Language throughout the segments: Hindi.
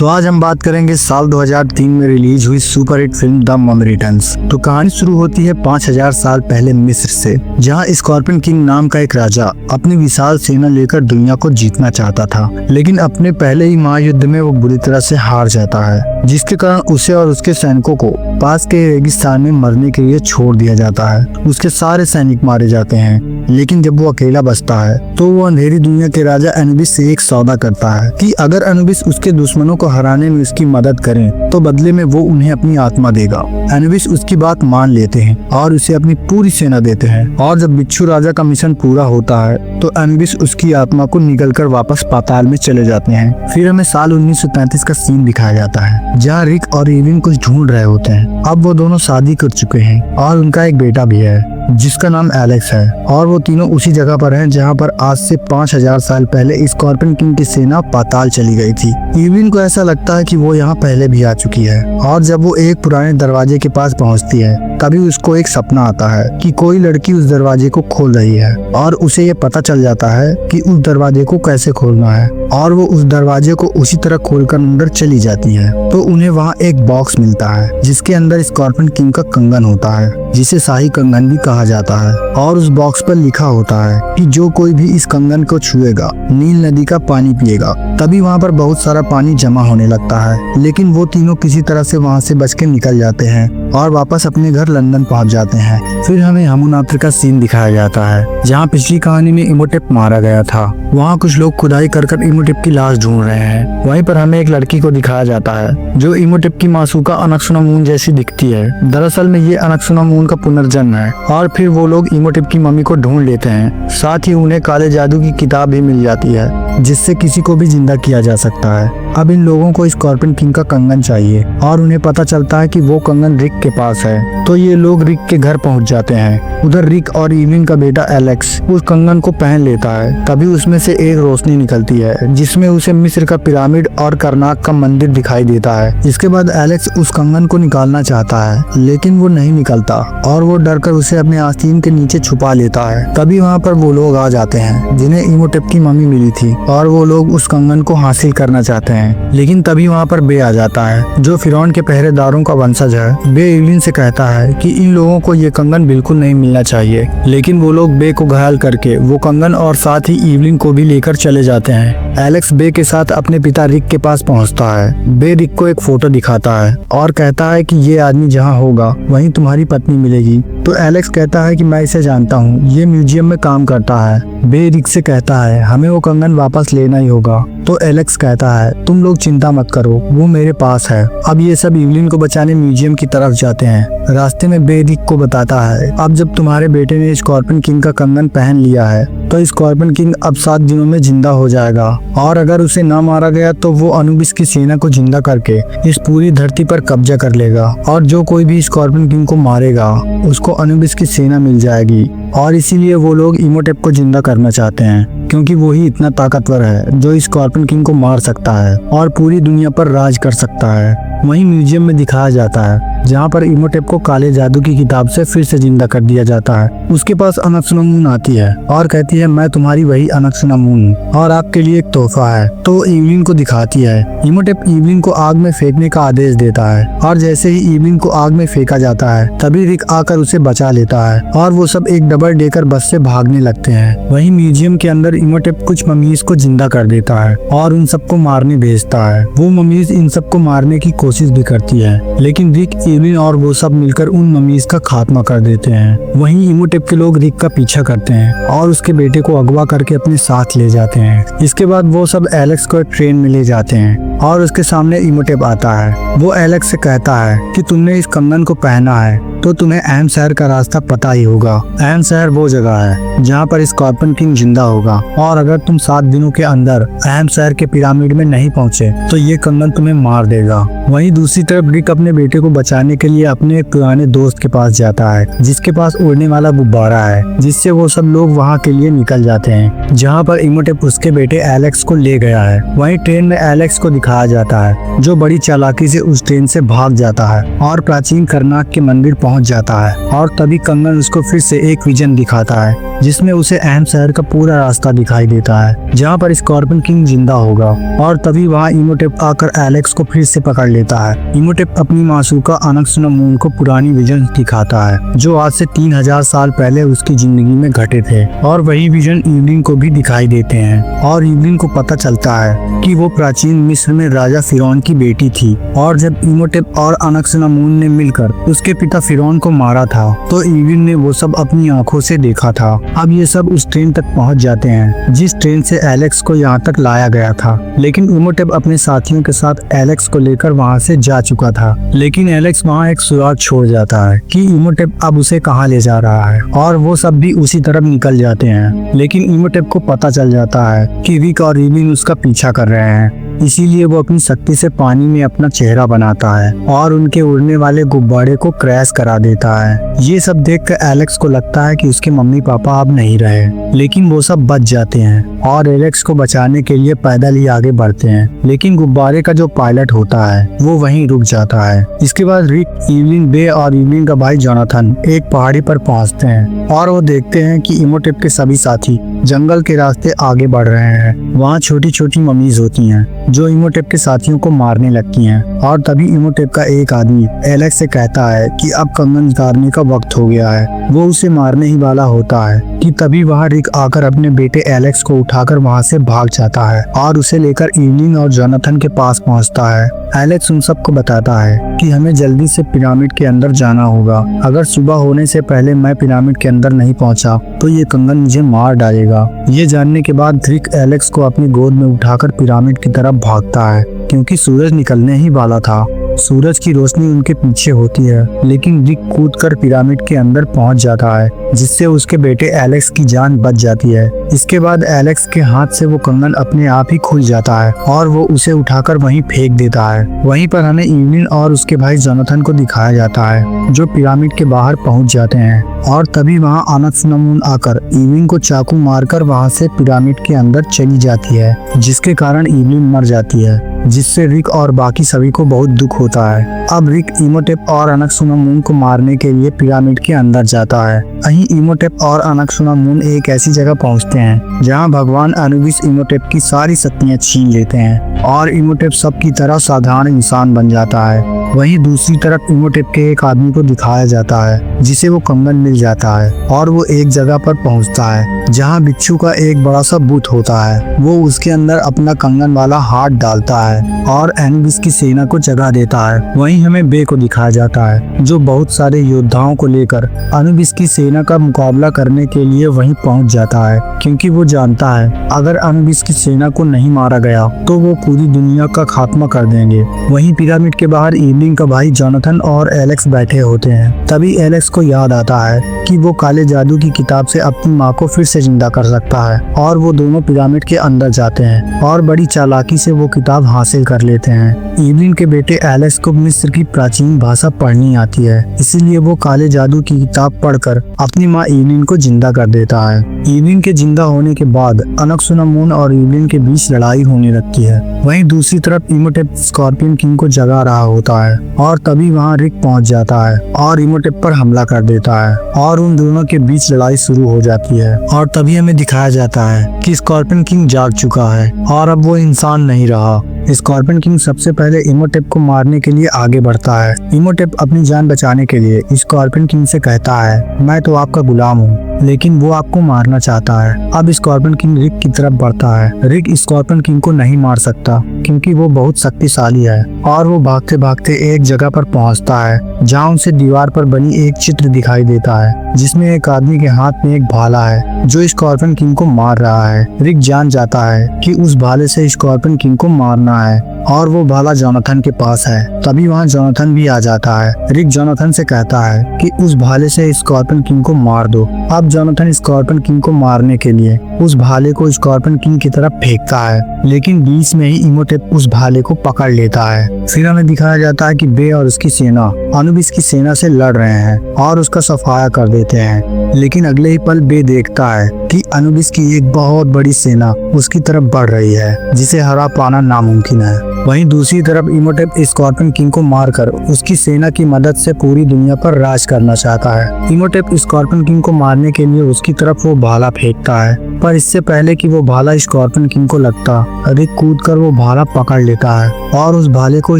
तो आज हम बात करेंगे साल 2003 में रिलीज हुई superhit film the mummy returns. तो कहानी शुरू होती है 5000 साल पहले मिस्र से, जहां स्कॉर्पियन किंग नाम का एक राजा अपनी विशाल सेना लेकर दुनिया को जीतना चाहता था, लेकिन अपने पहले ही महायुद्ध में वो बुरी तरह से हार जाता है, जिसके कारण उसे और उसके सैनिकों को पास के रेगिस्तान में मरने के लिए छोड़ दिया जाता है। उसके सारे सैनिक मारे जाते हैं, लेकिन जब वो अकेला बचता है तो वो अंधेरी दुनिया के राजा अनुबिस से एक सौदा करता है कि अगर अनुबिस उसके दुश्मनों को हराने में उसकी मदद करें तो बदले में वो उन्हें अपनी आत्मा देगा। अनुबिस उसकी बात मान लेते हैं और उसे अपनी पूरी सेना देते हैं, और जब बिच्छू राजा का मिशन पूरा होता है तो अनुबिस उसकी आत्मा को निगलकर वापस पाताल में चले जाते हैं। फिर हमें साल 1933 का सीन दिखाया जाता है, जहाँ रिक और एविन कुछ ढूंढ रहे होते हैं। अब वो दोनों शादी कर चुके हैं और उनका एक बेटा भी है जिसका नाम एलेक्स है, और वो तीनों उसी जगह पर हैं जहाँ पर आज से 5000 साल पहले स्कॉर्पियन किंग की सेना पाताल चली गई थी। एविन को ऐसा लगता है कि वो यहाँ पहले भी आ चुकी है, और जब वो एक पुराने दरवाजे के पास पहुँचती है तभी उसको एक सपना आता है कि कोई लड़की उस दरवाजे को खोल रही है, और उसे ये पता चल जाता है कि उस दरवाजे को कैसे खोलना है, और वो उस दरवाजे को उसी तरह खोलकर अंदर चली जाती है। तो उन्हें वहाँ एक बॉक्स मिलता है जिसके अंदर स्कॉर्पियन किंग का कंगन होता है, जिसे शाही कंगन भी कहा जाता है, और उस बॉक्स पर लिखा होता है कि जो कोई भी इस कंगन को छुएगा नील नदी का पानी पिएगा। तभी वहाँ पर बहुत सारा पानी जमा होने लगता है, लेकिन वो तीनों किसी तरह से वहाँ से बच के निकल जाते हैं और वापस अपने घर लंदन पहुँच जाते हैं। फिर हमें यमुनात्र का सीन दिखाया जाता है, जहाँ पिछली कहानी में इमोटेप मारा गया था। वहाँ कुछ लोग खुदाई कर इमोटेप की लाश ढूंढ रहे हैं। वहीं पर हमें एक लड़की को दिखाया जाता है जो इमोटेप की मासूका अनक्सुनामून जैसी दिखती है। दरअसल में ये अनक्सुनामून का पुनर्जन्म है। और फिर वो लोग इमोटेप की मम्मी को ढूंढ लेते हैं, साथ ही उन्हें काले जादू की किताब भी मिल जाती है जिससे किसी को भी जिंदा किया जा सकता है। अब इन लोगों को स्कॉर्पियन किंग का कंगन चाहिए, और उन्हें पता चलता है कि वो कंगन रिक के पास है। तो ये लोग रिक के घर पहुंच जाते हैं। उधर रिक और एविन का बेटा एलेक्स उस कंगन को पहन लेता है। तभी उसमें से एक रोशनी निकलती है जिसमें उसे मिस्र का पिरामिड और करनाक का मंदिर दिखाई देता है। इसके बाद एलेक्स उस कंगन को निकालना चाहता है, लेकिन वो नहीं निकलता और वो डरकर उसे अपने आस्तीन के नीचे छुपा लेता है। तभी वहाँ पर वो लोग आ जाते हैं जिन्हें इमोटेप की मम्मी मिली थी, और वो लोग उस कंगन को हासिल करना चाहते हैं। लेकिन तभी वहाँ पर बे आ जाता है जो फिरौन के पहरेदारों का वंशज है। बे एविन से कहता है कि इन लोगों को ये कंगन बिल्कुल नहीं मिलना चाहिए, लेकिन वो लोग बे को घायल करके वो कंगन और साथ ही एविन को भी लेकर चले जाते हैं। एलेक्स बे के साथ अपने पिता रिक के पास पहुंचता है। बे रिक को एक फोटो दिखाता है और कहता है कि ये आदमी जहां होगा वहीं तुम्हारी पत्नी मिलेगी। तो एलेक्स कहता है कि मैं इसे जानता हूँ, ये म्यूजियम में काम करता है। बे रिक से कहता है हमें वो कंगन वापस लेना ही होगा। तो एलेक्स कहता है तुम लोग चिंता मत करो, वो मेरे पास है। अब ये सब एविन को बचाने म्यूजियम की तरफ जाते हैं। रास्ते में बे रिक को बताता है अब जब तुम्हारे बेटे ने स्कॉर्पियन किंग का कंगन पहन लिया है तो स्कॉर्पियन किंग अब 7 दिनों में जिंदा हो जाएगा, और अगर उसे ना मारा गया तो वो अनुबिस की सेना को जिंदा करके इस पूरी धरती पर कब्जा कर लेगा, और जो कोई भी स्कॉर्पियन किंग को मारेगा उसको अनुबिस की सेना मिल जाएगी। और इसीलिए वो लोग इमोटेप को जिंदा करना चाहते हैं, क्योंकि वो ही इतना ताकतवर है जो स्कॉर्पियन किंग को मार सकता है और पूरी दुनिया पर राज कर सकता है। वहीं म्यूजियम में दिखाया जाता है जहाँ पर इमोटेप को काले जादू की किताब से फिर से जिंदा कर दिया जाता है। उसके पास अनक्सुनामून आती है और कहती है मैं तुम्हारी वही अनक्सुनामून हूँ और आपके लिए एक तोहफा है। तो एविन को दिखाती है। इमोटेप एविन को आग में फेंकने का आदेश देता है, और जैसे ही एविन को आग में फेंका जाता है तभी रिक आकर उसे बचा लेता है, और वो सब एक डबल डेकर बस से भागने लगते हैं। वहीं म्यूजियम के अंदर इमोटेप कुछ ममीज को जिंदा कर देता है और उन सबको मारने भेजता है। वो ममीज इन सबको मारने की कोशिश भी करती है, लेकिन रिक एविन और वो सब मिलकर उन ममीज का खात्मा कर देते हैं। वहीं इमोटेप के लोग रिक का पीछा करते हैं और उसके बेटे को अगवा करके अपने साथ ले जाते हैं। इसके बाद वो सब एलेक्स को ट्रेन में ले जाते हैं और उसके सामने इमोटेप आता है। वो एलेक्स से कहता है कि तुमने इस कंगन को पहना है तो तुम्हें अहम शहर का रास्ता पता ही होगा। अहम शहर वो जगह है जहाँ पर स्कॉर्पियन किंग जिंदा होगा, और अगर तुम 7 दिनों के अंदर अहम शहर के पिरामिड में नहीं पहुँचे तो ये कंगन तुम्हें मार देगा। वहीं दूसरी तरफ रिक अपने बेटे को बचाने के लिए अपने एक पुराने दोस्त के पास जाता है जिसके पास उड़ने वाला गुब्बारा है, जिससे वो सब लोग वहाँ के लिए निकल जाते हैं जहाँ पर इमोटेप उसके बेटे एलेक्स को ले गया है। वहीं ट्रेन में एलेक्स को दिखा दिखाया जाता है, जो बड़ी चालाकी से उस ट्रेन से भाग जाता है और प्राचीन करनाक के मंदिर पहुंच जाता है। और तभी कंगन उसको फिर से एक विजन दिखाता है जिसमें उसे अहम शहर का पूरा रास्ता दिखाई देता है जहां पर स्कॉर्पियन किंग जिंदा होगा। और तभी वहां इमोटेप आकर एलेक्स को फिर से पकड़ लेता है। इमोटेप अपनी मासूका अनक्सुनामून को पुरानी विजन दिखाता है जो आज से 3000 साल पहले उसकी जिंदगी में घटे थे। और वही विजन इवलिन को भी दिखाई देते हैं और इवलिन को पता चलता है कि वो प्राचीन मिस्र में राजा फिरौन की बेटी थी। और जब इमोटेप और अनक्सुनामून ने मिलकर उसके पिता फिरौन को मारा था तो इवलिन ने वो सब अपनी आंखों से देखा था। अब ये सब उस ट्रेन तक पहुंच जाते हैं जिस ट्रेन से एलेक्स को यहाँ तक लाया गया था। लेकिन इमोटेप अपने साथियों के साथ एलेक्स को लेकर वहाँ से जा चुका था। लेकिन एलेक्स वहाँ एक सुराग छोड़ जाता है कि इमोटेप अब उसे कहाँ ले जा रहा है और वो सब भी उसी तरफ निकल जाते हैं। लेकिन इमोटेप को पता चल जाता है कि रिक और इवलिन उसका पीछा कर रहे हैं, इसीलिए वो अपनी शक्ति से पानी में अपना चेहरा बनाता है और उनके उड़ने वाले गुब्बारे को क्रैश करा देता है। ये सब देखकर एलेक्स को लगता है कि उसके मम्मी पापा अब नहीं रहे, लेकिन वो सब बच जाते हैं और एलेक्स को बचाने के लिए पैदल ही आगे बढ़ते हैं। लेकिन गुब्बारे का जो पायलट होता है वो वहीं रुक जाता है। इसके बाद रिक, इवलिन, बे और इवलिन का भाई जोनाथन एक पहाड़ी पर पहुंचते हैं और वो देखते हैं कि इमोटेप के सभी साथी जंगल के रास्ते आगे बढ़ रहे हैं। वहाँ छोटी छोटी मम्मीज होती हैं जो इमोटेप के साथियों को मारने लगती हैं। और तभी इमोटेप का एक आदमी एलेक्स से कहता है कि अब कंगन उतारने का वक्त हो गया है। वो उसे मारने ही वाला होता है कि तभी वहाँ रिक आकर अपने बेटे एलेक्स को उठाकर वहाँ से भाग जाता है और उसे लेकर इवलिन और जोनाथन के पास पहुँचता है। एलेक्स उन सबको बताता है कि हमें जल्दी से पिरामिड के अंदर जाना होगा। अगर सुबह होने से पहले मैं पिरामिड के अंदर नहीं पहुंचा तो ये कंगन मुझे मार डालेगा। ये जानने के बाद रिक एलेक्स को अपनी गोद में उठाकर पिरामिड की तरफ भागता है क्योंकि सूरज निकलने ही वाला था। सूरज की रोशनी उनके पीछे होती है, लेकिन रिक कूदकर पिरामिड के अंदर पहुंच जाता है जिससे उसके बेटे एलेक्स की जान बच जाती है। इसके बाद एलेक्स के हाथ से वो कंगन अपने आप ही खुल जाता है और वो उसे उठाकर वहीं फेंक देता है। वहीं पर हमें इवलिन और उसके भाई जोनाथन को दिखाया जाता है जो पिरामिड के बाहर पहुंच जाते हैं। और तभी वहाँ अनक्सुनामून आकर इवलिन को चाकू मारकर वहाँ से पिरामिड के अंदर चली जाती है, जिसके कारण इवलिन मर जाती है, जिससे रिक और बाकी सभी को बहुत दुख होता है। अब रिक इमोटेप और अनक्सुनामून को मारने के लिए पिरामिड के अंदर जाता है। वहीं इमोटेप और अनक्सुनामून एक ऐसी जगह पहुंचते हैं जहां भगवान अनुबिस इमोटेप की सारी शक्तियां छीन लेते हैं और इमोटेप सबकी तरह साधारण इंसान बन जाता है। वहीं दूसरी तरफ इमोटेप के एक आदमी को दिखाया जाता है जिसे वो कंगन मिल जाता है और वो एक जगह पर पहुंचता है जहां बिच्छू का एक बड़ा सा बुत होता है। वो उसके अंदर अपना कंगन वाला हाथ डालता है और अनुबिस की सेना को जगा देता है। वहीं हमें बे को दिखाया जाता है जो बहुत सारे योद्धाओं को लेकर अनुबिस की सेना का मुकाबला करने के लिए वहीं पहुंच जाता है, क्योंकि वो जानता है अगर अनुबिस की सेना को नहीं मारा गया तो वो पूरी दुनिया का खात्मा कर देंगे। वहीं पिरामिड के बाहर इवलिन का भाई जोनाथन और एलेक्स बैठे होते हैं। तभी एलेक्स को याद आता है कि वो काले जादू की किताब से अपनी माँ को फिर से जिंदा कर सकता है और वो दोनों पिरामिड के अंदर जाते हैं और बड़ी चालाकी से वो किताब हासिल कर लेते हैं। इवलिन के बेटे एलेक्स को मिस्र की प्राचीन भाषा पढ़नी आती है, इसीलिए वो काले जादू की किताब पढ़कर अपनी माँ इवलिन को जिंदा कर देता है। इवलिन के जिंदा होने के बाद अनक्सुनामून और इवलिन के बीच लड़ाई होने लगती है। वहीं दूसरी तरफ इमोटेप स्कॉर्पियन किंग को जगा रहा होता है और तभी वहाँ रिक पहुंच जाता है और इमोटेप पर हमला कर देता है और उन दोनों के बीच लड़ाई शुरू हो जाती है। और तभी हमें दिखाया जाता है कि स्कॉर्पियन किंग जाग चुका है और अब वो इंसान नहीं रहा। स्कॉर्पियन किंग सबसे पहले इमोटेप को मारने के लिए आगे बढ़ता है। इमोटेप अपनी जान बचाने के लिए स्कॉर्पियन किंग से कहता है, मैं तो आपका गुलाम हूँ, लेकिन वो आपको मारना चाहता है। अब स्कॉर्पियन किंग रिक की तरफ बढ़ता है। रिक स्कॉर्पियन किंग को नहीं मार सकता क्योंकि वो बहुत शक्तिशाली है और वो भागते भागते एक जगह पर पहुंचता है जहाँ उसे दीवार पर बनी एक चित्र दिखाई देता है जिसमें एक आदमी के हाथ में एक भाला है जो स्कॉर्पियन किंग को मार रहा है। रिक जान जाता है कि उस भाले से स्कॉर्पियन किंग को मारना है और वो भाला जोनाथन के पास है। तभी वहाँ जोनाथन भी आ जाता है। रिक जोनाथन से कहता है कि उस भाले से स्कॉर्पियन किंग को मार दो। अब जोनाथन स्कॉर्पियन किंग को मारने के लिए उस भाले को स्कॉर्पियन किंग की तरफ फेंकता है, लेकिन बीच में ही इमोटेप उस भाले को पकड़ लेता है। फिर हमें दिखाया जाता है कि बे और उसकी सेना अनुबिस की सेना से लड़ रहे हैं और उसका सफाया कर देते हैं, लेकिन अगले ही पल बे देखता है कि अनुबिस की एक बहुत बड़ी सेना उसकी तरफ बढ़ रही है, जिसे हरा पाना नामुमकिन है। वहीं दूसरी तरफ इमोटेप स्कॉर्पियन किंग को मारकर उसकी सेना की मदद से पूरी दुनिया पर राज करना चाहता है। इमोटेप स्कॉर्पियन किंग को मारने के लिए उसकी तरफ वो भाला फेंकता है, पर इससे पहले कि वो भाला स्कॉर्पियन किंग को लगता, रिक कूदकर वो भाला पकड़ लेता है और उस भाले को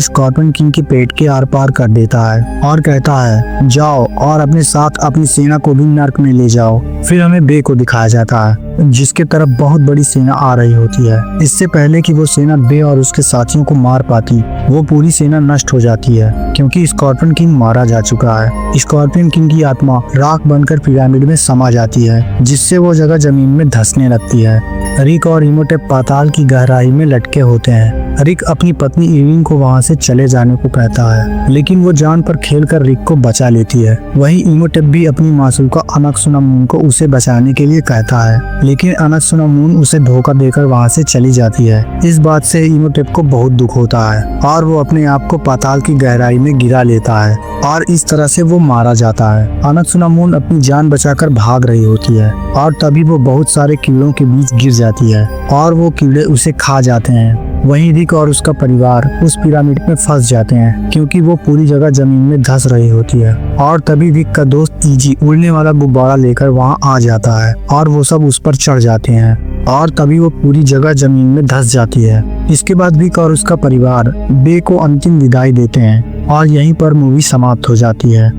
स्कॉर्पियन किंग के पेट के आर पार कर देता है और कहता है, जाओ और अपने साथ अपनी सेना को भी नर्क में ले जाओ। फिर हमें बे को दिखाया जाता है, जिसके तरफ बहुत बड़ी सेना आ रही होती है। इससे पहले कि वो सेना बे और उसके साथियों को मार पाती, वो पूरी सेना नष्ट हो जाती है, क्योंकि स्कॉर्पियन किंग मारा जा चुका है। स्कॉर्पियन किंग की आत्मा राख बनकर पिरामिड में समा जाती है, जिससे वो जगह जमीन में धंसने लगती है। रिक और इमोटेप पाताल की गहराई में लटके होते हैं। रिक अपनी पत्नी इविन को वहां से चले जाने को कहता है, लेकिन वो जान पर खेलकर रिक को बचा लेती है। वहीं इमोटेप भी अपनी मासूका अनकसुनामून को उसे बचाने के लिए कहता है, लेकिन अनकसुनामून उसे धोखा देकर वहां से चली जाती है। इस बात से इमोटेप को बहुत दुख होता है और वो अपने आप को पाताल की गहराई में गिरा लेता है और इस तरह से वो मारा जाता है। अनकसुनामून अपनी जान बचाकर भाग रही होती है और तभी वो बहुत सारे कीड़ों के बीच गिर जाती है और वो कीड़े उसे खा जाते हैं। वहीं रिक और उसका परिवार उस पिरामिड में फंस जाते हैं, क्योंकि वो पूरी जगह जमीन में धंस रही होती है। और तभी रिक का दोस्त ईजी उड़ने वाला गुब्बारा लेकर वहां आ जाता है और वो सब उस पर चढ़ जाते हैं और तभी वो पूरी जगह जमीन में धंस जाती है। इसके बाद रिक और उसका परिवार बे को अंतिम विदाई देते हैं और यहीं पर मूवी समाप्त हो जाती है।